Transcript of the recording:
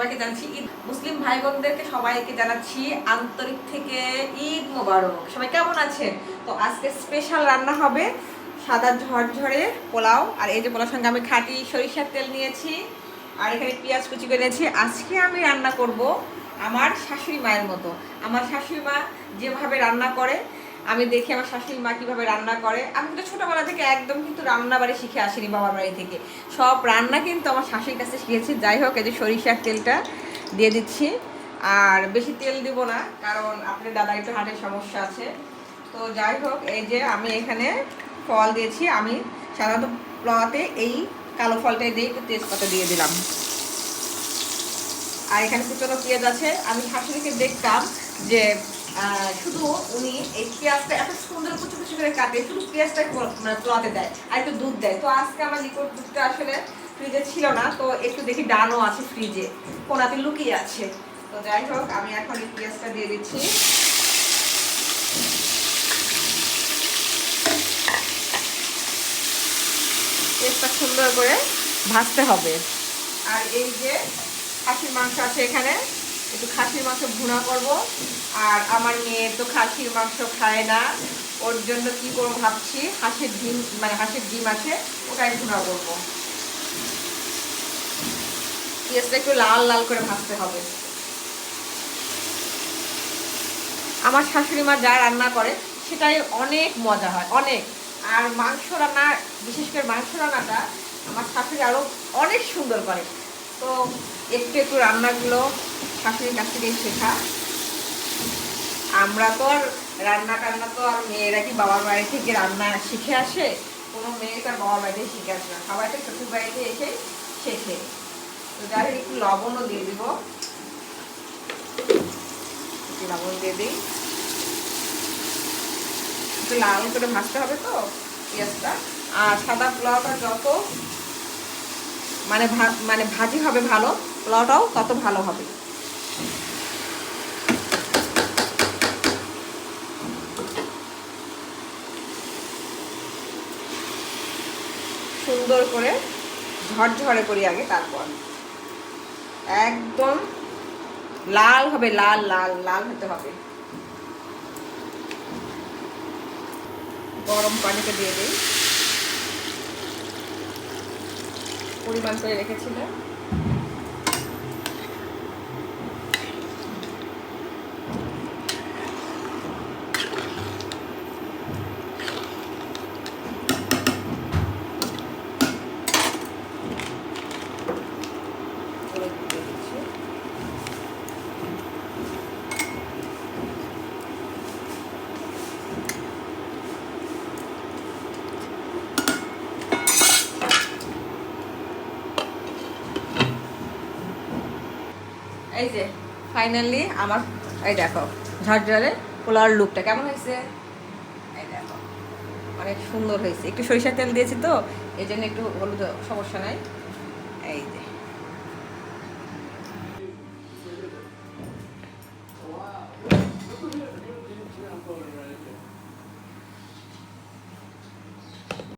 সবাইকে জানাচ্ছি ঈদ, মুসলিম ভাই বোনদেরকে সবাইকে জানাচ্ছি আন্তরিক থেকে ঈদ মোবারক। সবাই কেমন আছেন? তো আজকে স্পেশাল রান্না হবে সাদা ঝরঝরে পোলাও। আর এই যে পোলাওর সঙ্গে আমি খাঁটি সরিষার তেল নিয়েছি, আর এখানে পেঁয়াজ কুচি করে নিয়েছি। আজকে আমি রান্না করব আমার শাশুড়ি মায়ের মতো। আমার শাশুড়ি মা যেভাবে রান্না করে, আমি দেখি আমার শাশুড়ি মা কীভাবে রান্না করে। আমি কিন্তু ছোটোবেলা থেকে একদম কিন্তু রান্না বাড়ি শিখে আসিনি, বাবার বাড়ি থেকে সব রান্না কিন্তু আমার শাশুড়ির কাছে শিখেছি। যাই হোক, এই যে সরিষার তেলটা দিয়ে দিচ্ছি, আর বেশি তেল দিব না কারণ আপনার দাদা একটু হার্টের সমস্যা আছে। তো যাই হোক, এই যে আমি এখানে ফল দিয়েছি। আমি সাধারণত পোলাওতে এই কালো ফলটাই দিয়ে একটু তেজপাতা দিয়ে দিলাম। আর এখানে কুচনো পেঁয়াজ আছে। আমি শাশুড়িকে দেখতাম যে শুধু উনি এই পেঁয়াজটা এত সুন্দর কুচু কুচু করে কাটে, শুধু পেঁয়াজটা মানে পোলাওতে দেয় আর একটু দুধ দেয়। তো আজকে আমার লিকুইড দুধটা আসলে ফ্রিজে ছিল না, তো একটু দেখি ডানও আছে ফ্রিজে, কোনাতে লুকিয়ে আছে। তো যাই হোক, আমি এখন এই পেঁয়াজটা দিয়ে দিচ্ছি। পেঁয়াজটা সুন্দর করে ভাজতে হবে। আর এই যে খাসির মাংস আছে, এখানে একটু খাসির মাংস ভুনা করব। আর আমার মেয়ে তো খাসির মাংস খায় না, ওর জন্য কি করবো ভাবছি, হাঁসের ডিম, মানে হাঁসের ডিম আছে, ওটাই ভুনা করব। পেঁয়াজটা একটু লাল লাল করে ভাজতে হবে। আমার শাশুড়ি মা যা রান্না করে সেটাই অনেক মজা হয়, অনেক। আর মাংস রান্না, বিশেষ করে মাংস রান্নাটা আমার শাশুড়ি আরও অনেক সুন্দর করে। তো একটু একটু রান্নাগুলো শাশুড়ির কাছ থেকেই শেখা। আমরা তো আর রান্না টান্না তো আর মেয়েরা কি বাবার বাড়ি থেকে রান্না শিখে আসে? কোনো মেয়ে তার বাবার বাড়িতে শিখে আসে না, সবাই তো শ্বশুর বাড়িতে এসে শেখে। তো যাই হোক, একটু লবণও দিয়ে দিব, একটু লবণ দিয়ে দিই। একটু লাল করে ভাজতে হবে তো পেঁয়াজটা। আর সাদা পোলাওটা যত মানে ভাজি হবে ভালো, পোলাওটাও তত ভালো হবে। সুন্দর করে ঝরঝরে করি আগে, তারপর একদম লাল হবে, লাল লাল লাল হতে হবে। গরম পানিতে দিয়ে দিই, পরিমাণ করে রেখেছিলাম। এই যে ফাইনালি আমার, এই দেখো ঝরঝরে পোলাওর লুকটা কেমন হয়েছে। এই দেখো অনেক সুন্দর হয়েছে। একটু সরিষার তেল দিয়েছি তো এই জন্য একটু হলুদ, সমস্যা নাই। এই যে